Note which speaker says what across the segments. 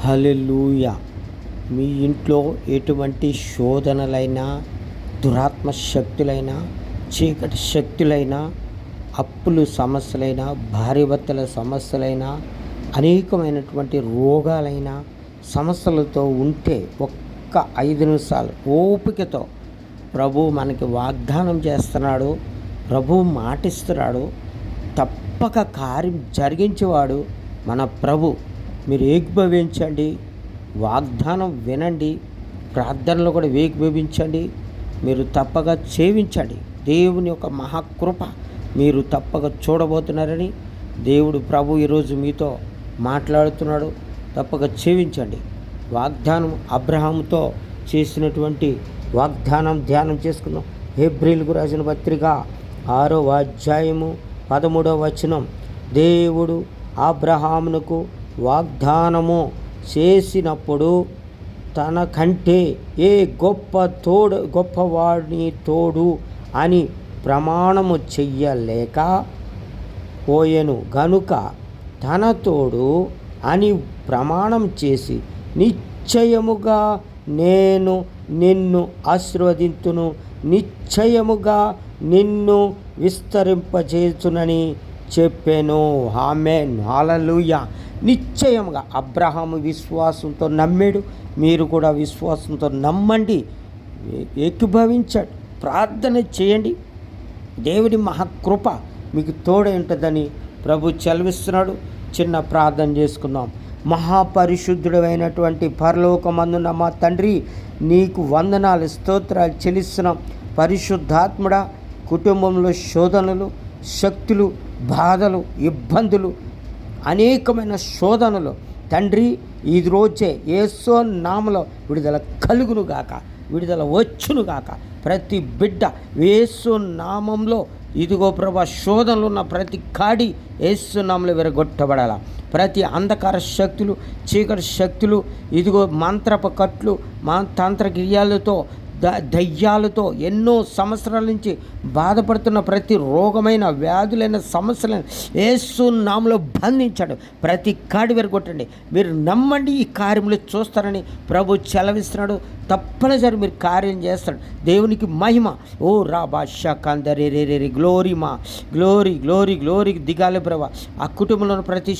Speaker 1: హల్లెలూయా. మీ ఇంట్లో ఎటువంటి శోధనలైనా, దురాత్మ శక్తులైనా, చీకటి శక్తులైనా, అప్పులు సమస్యలైనా, భార్యాభర్తల సమస్యలైనా, అనేకమైనటువంటి రోగాలైనా సమస్యలతో ఉంటే ఒక్క 5 నిమిషాలు ఓపికతో ప్రభు మనకి వాగ్దానం చేస్తున్నాడు. ప్రభు మాటిస్తున్నాడు. తప్పక కార్యం జరిగించేవాడు మన ప్రభు. మీరు ఏకీభవించండి, వాగ్దానం వినండి, ప్రార్థనలో కూడా ఏకీభవించండి. మీరు తప్పక సేవించండి. దేవుని యొక్క మహాకృప మీరు తప్పక చూడబోతున్నారని దేవుడు ప్రభు ఈరోజు మీతో మాట్లాడుతున్నాడు. తప్పక సేవించండి. వాగ్దానం అబ్రహాముతో చేసినటువంటి వాగ్దానం ధ్యానం చేసుకున్నాం. హెబ్రీయులకు రాసిన పత్రిక 6వ అధ్యాయము 13వ వచనం. దేవుడు అబ్రహామునకు వాగ్దానము చేసినప్పుడు తన కంటే ఏ గొప్పవాడిని తోడు అని ప్రమాణము చెయ్యలేక పోయెను గనుక తన తోడు అని ప్రమాణం చేసి నిశ్చయముగా నేను నిన్ను ఆశీర్వదింతును, నిశ్చయముగా నిన్ను విస్తరింపజేయుచునని చెప్పాను. ఆమేన్. హల్లెలూయా. నిశ్చయముగా అబ్రహాము విశ్వాసంతో నమ్మాడు. మీరు కూడా విశ్వాసంతో నమ్మండి, ఏకీభవించండి, ప్రార్థన చేయండి. దేవుని మహాకృప మీకు తోడై ఉంటుందని ప్రభు సెలవిస్తున్నాడు. చిన్న ప్రార్థన చేసుకుందాం. మహాపరిశుద్ధుడైనటువంటి పరలోకమందున్న మా తండ్రి, నీకు వందనాలు, స్తోత్రాలు చెల్లిస్తున్నాం. పరిశుద్ధాత్ముడా, కుటుంబంలో శోధనలు, శక్తులు, బాధలు, ఇబ్బందులు, అనేకమైన శోధనలు తండ్రి, ఈ రోజే యేసు నామములో విడుదల కలుగును గాక, విడుదల వచ్చును గాక. ప్రతి బిడ్డ యేసు నామంలో ఇదిగో ప్రభా, శోధనలు ఉన్న ప్రతి కాడి యేసు నామములో విరగొట్టబడాల. ప్రతి అంధకార శక్తులు, చీకటి శక్తులు, ఇదిగో మంత్రపు కట్లు, తంత్రక్రియాలతో, దయ్యాలతో ఎన్నో సంవత్సరాల నుంచి బాధపడుతున్న ప్రతి రోగమైన, వ్యాధులైన సమస్యలను యేసు నామములో బంధించండి. ప్రతి కాడి విరగొట్టండి. మీరు నమ్మండి, ఈ కార్యములు చూస్తారని ప్రభు సెలవిస్తున్నాడు. తప్పనిసరి మీరు కార్యం చేస్తాడు. దేవునికి మహిమ. ఓ రా బాషా కందరి రే రే గ్లోరీ మా గ్లోరీ గ్లోరీ గ్లోరీకి దిగాలి ప్రభా. ఆ కుటుంబంలో ప్రతి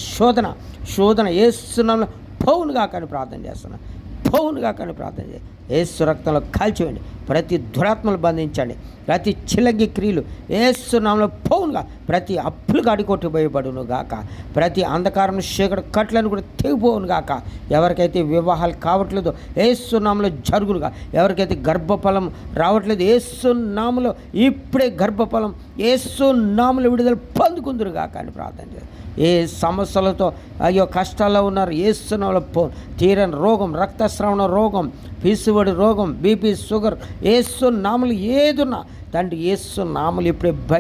Speaker 1: శోధన యేసు నామములో పౌనుగా కానీ ప్రార్థన చేస్తున్నాను. పౌనుగా కానీ ప్రార్థన చేయండి. యేసు రక్తంలో కాల్చివేయండి. ప్రతి దురాత్మలు బంధించండి. ప్రతి చిలంగి క్రియలు యేసు నామములో పౌనుగా, ప్రతి అప్పులు గాడికొట్టి భయపడును గాక. ప్రతి అంధకారం చీకటి కట్లను కూడా తెగిపోవును గాక. ఎవరికైతే వివాహాలు కావట్లేదో యేసు నామములో జరుగునుగా. ఎవరికైతే గర్భఫలం రావట్లేదు యేసు నామములో ఇప్పుడే గర్భఫలం యేసు నామములో విడుదల పొందుకుందురు గాక అని ప్రార్థన చేయండి. ఏ సమస్యలతో అయ్యో కష్టాల్లో ఉన్నారు యేసు నామములో తీరని రోగం, రక్తస్రావణ రోగం, పీసువడి రోగం, బీపీ, షుగర్, యేసు నామములు ఏదున్నా తండ్రి యేసు నామములు ఇప్పుడే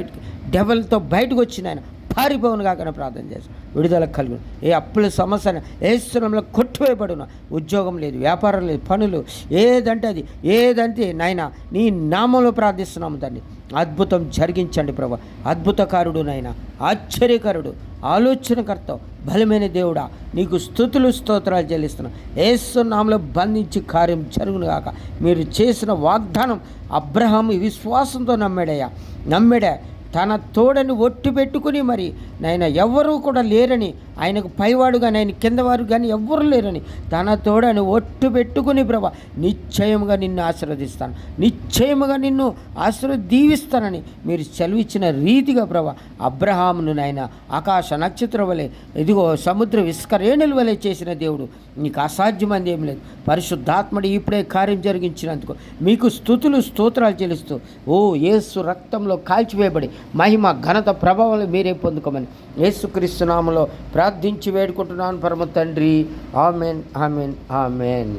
Speaker 1: డెవల్తో బయటకు వచ్చిన ఆయన పారిపోవును కాకనే ప్రార్థన చేస్తాను. విడుదల కలుగును. ఏ అప్పుల సమస్య యేసు నామములో కొట్టివేయబడును. ఉద్యోగం లేదు, వ్యాపారం లేదు, పనులు ఏదంటే నాయన నీ నామంలో ప్రార్థిస్తున్నాము తండ్రి. అద్భుతం జరిగించండి ప్రభు. అద్భుతకారుడు నాయన, ఆశ్చర్యకరుడు, ఆలోచనకర్త, బలమైన దేవుడా, నీకు స్తుతులు స్తోత్రాలు చెల్లిస్తున్నాం. యేసు నామములో బంధించి కార్యం జరుగును గాక. మీరు చేసిన వాగ్దానం అబ్రహాము విశ్వాసంతో నమ్మాడా. తన తోడని ఒట్టు పెట్టుకుని మరి నాయన ఎవ్వరూ కూడా లేరని, ఆయనకు పైవాడు కానీ ఆయన కిందవారు కానీ ఎవ్వరూ లేరని తన తోడని ఒట్టు పెట్టుకుని ప్రభా, నిశ్చయముగా నిన్ను ఆశీర్వదిస్తాను, నిశ్చయముగా నిన్ను దీవిస్తానని మీరు సెలవిచ్చిన రీతిగా ప్రభా అబ్రహామును నాయన ఆకాశ నక్షత్రం వలె, ఇదిగో సముద్ర విస్కరేణుల వలె చేసిన దేవుడు, నీకు అసాధ్యమైంది ఏం లేదు. పరిశుద్ధాత్ముడు ఇప్పుడే కార్యం జరిగించినందుకు మీకు స్తుతులు స్తోత్రాలు చెల్లిస్తూ ఓ యేసు రక్తంలో కాల్చివేయబడి మహిమ ఘనత ప్రభావాలు మీరే పొందుకోమని యేసుక్రీస్తు నామములో ప్రార్థించి వేడుకుంటున్నాను పరమ తండ్రి. Amen, amen, amen.